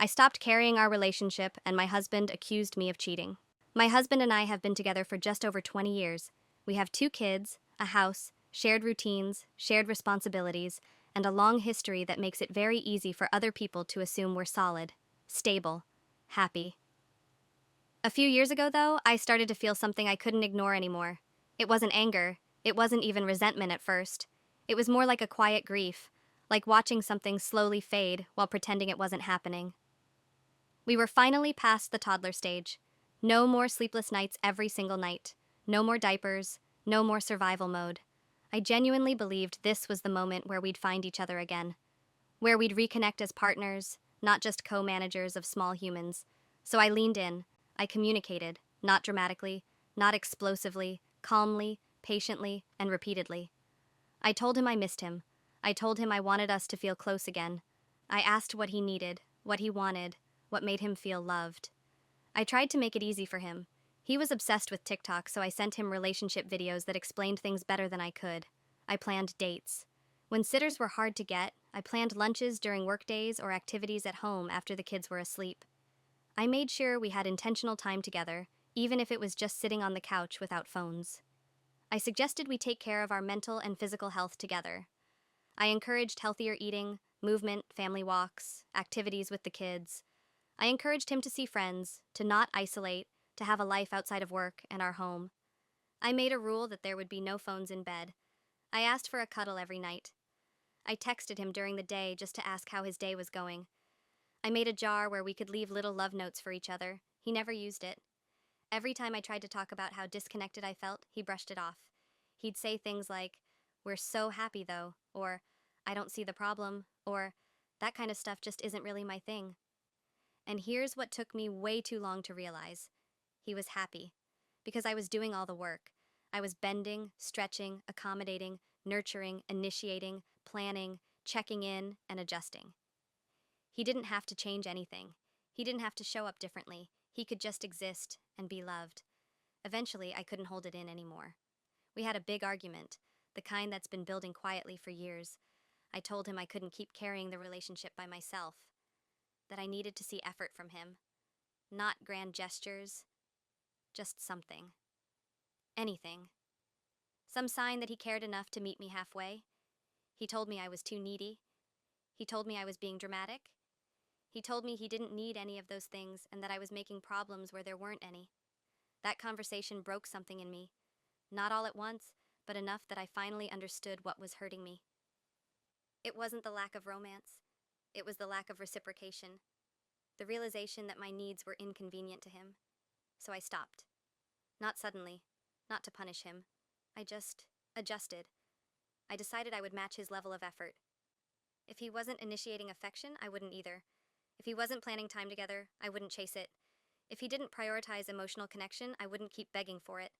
I stopped carrying our relationship, and my husband accused me of cheating. My husband and I have been together for just over 20 years. We have 2 kids, a house, shared routines, shared responsibilities, and a long history that makes it very easy for other people to assume we're solid, stable, happy. A few years ago, though, I started to feel something I couldn't ignore anymore. It wasn't anger, it wasn't even resentment at first. It was more like a quiet grief, like watching something slowly fade while pretending it wasn't happening. We were finally past the toddler stage. No more sleepless nights every single night. No more diapers. No more survival mode. I genuinely believed this was the moment where we'd find each other again, where we'd reconnect as partners, not just co managers of small humans. So I leaned in. I communicated, not dramatically, not explosively, calmly, patiently, and repeatedly. I told him I missed him. I told him I wanted us to feel close again. I asked what he needed, what he wanted, what made him feel loved. I tried to make it easy for him. He was obsessed with TikTok, so I sent him relationship videos that explained things better than I could. I planned dates. When sitters were hard to get, I planned lunches during workdays or activities at home after the kids were asleep. I made sure we had intentional time together, even if it was just sitting on the couch without phones. I suggested we take care of our mental and physical health together. I encouraged healthier eating, movement, family walks, activities with the kids. I encouraged him to see friends, to not isolate, to have a life outside of work and our home. I made a rule that there would be no phones in bed. I asked for a cuddle every night. I texted him during the day just to ask how his day was going. I made a jar where we could leave little love notes for each other. He never used it. Every time I tried to talk about how disconnected I felt, he brushed it off. He'd say things like, "We're so happy though," or "I don't see the problem," or "That kind of stuff just isn't really my thing." And here's what took me way too long to realize: he was happy. Because I was doing all the work. I was bending, stretching, accommodating, nurturing, initiating, planning, checking in, and adjusting. He didn't have to change anything. He didn't have to show up differently. He could just exist and be loved. Eventually, I couldn't hold it in anymore. We had a big argument, the kind that's been building quietly for years. I told him I couldn't keep carrying the relationship by myself, that I needed to see effort from him. Not grand gestures, just something. Anything. Some sign that he cared enough to meet me halfway. He told me I was too needy. He told me I was being dramatic. He told me he didn't need any of those things and that I was making problems where there weren't any. That conversation broke something in me. Not all at once, but enough that I finally understood what was hurting me. It wasn't the lack of romance. It was the lack of reciprocation. The realization that my needs were inconvenient to him. So I stopped. Not suddenly. Not to punish him. I just adjusted. I decided I would match his level of effort. If he wasn't initiating affection, I wouldn't either. If he wasn't planning time together, I wouldn't chase it. If he didn't prioritize emotional connection, I wouldn't keep begging for it.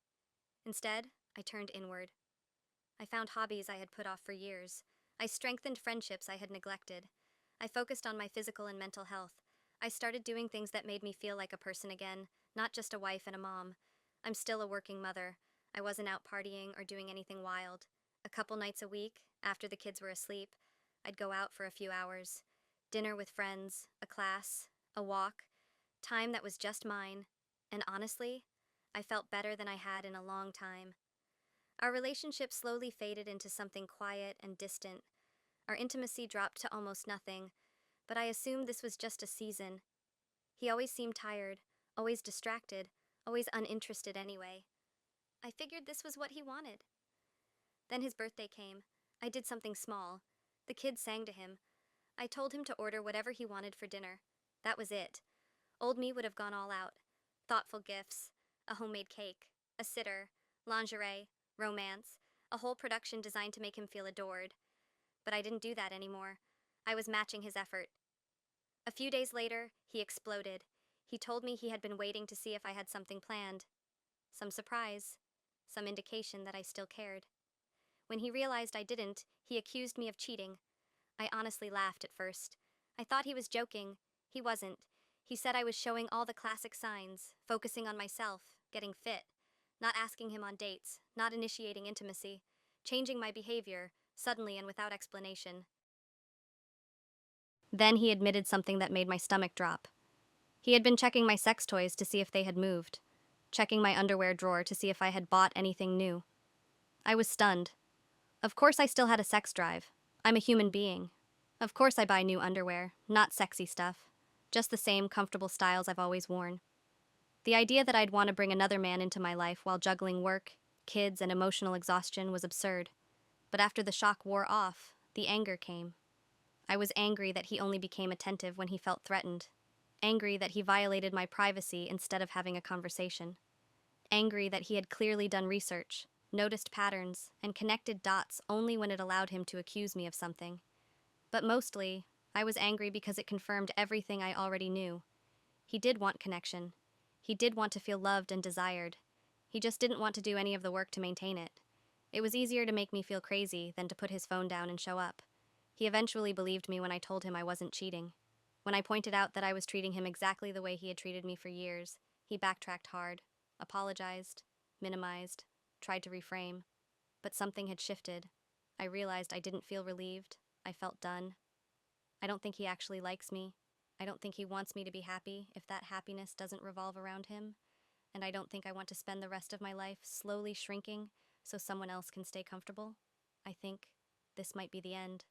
Instead, I turned inward. I found hobbies I had put off for years. I strengthened friendships I had neglected. I focused on my physical and mental health. I started doing things that made me feel like a person again, not just a wife and a mom. I'm still a working mother. I wasn't out partying or doing anything wild. A couple nights a week, after the kids were asleep, I'd go out for a few hours. Dinner with friends, a class, a walk, time that was just mine. And honestly, I felt better than I had in a long time. Our relationship slowly faded into something quiet and distant. Our intimacy dropped to almost nothing, but I assumed this was just a season. He always seemed tired, always distracted, always uninterested anyway. I figured this was what he wanted. Then his birthday came. I did something small. The kids sang to him. I told him to order whatever he wanted for dinner. That was it. Old me would have gone all out. Thoughtful gifts, a homemade cake, a sitter, lingerie, romance, a whole production designed to make him feel adored. But I didn't do that anymore. I was matching his effort. A few days later, he exploded. He told me he had been waiting to see if I had something planned. Some surprise. Some indication that I still cared. When he realized I didn't, he accused me of cheating. I honestly laughed at first. I thought he was joking. He wasn't. He said I was showing all the classic signs, focusing on myself, getting fit, not asking him on dates, not initiating intimacy, changing my behavior, suddenly and without explanation. Then he admitted something that made my stomach drop. He had been checking my sex toys to see if they had moved, checking my underwear drawer to see if I had bought anything new. I was stunned. Of course, I still had a sex drive. I'm a human being. Of course, I buy new underwear, not sexy stuff, just the same comfortable styles I've always worn. The idea that I'd want to bring another man into my life while juggling work, kids, and emotional exhaustion was absurd. But after the shock wore off, the anger came. I was angry that he only became attentive when he felt threatened. Angry that he violated my privacy instead of having a conversation. Angry that he had clearly done research, noticed patterns, and connected dots only when it allowed him to accuse me of something. But mostly, I was angry because it confirmed everything I already knew. He did want connection. He did want to feel loved and desired. He just didn't want to do any of the work to maintain it. It was easier to make me feel crazy than to put his phone down and show up. He eventually believed me when I told him I wasn't cheating. When I pointed out that I was treating him exactly the way he had treated me for years, he backtracked hard, apologized, minimized, tried to reframe. But something had shifted. I realized I didn't feel relieved. I felt done. I don't think he actually likes me. I don't think he wants me to be happy if that happiness doesn't revolve around him. And I don't think I want to spend the rest of my life slowly shrinking so someone else can stay comfortable. I think this might be the end.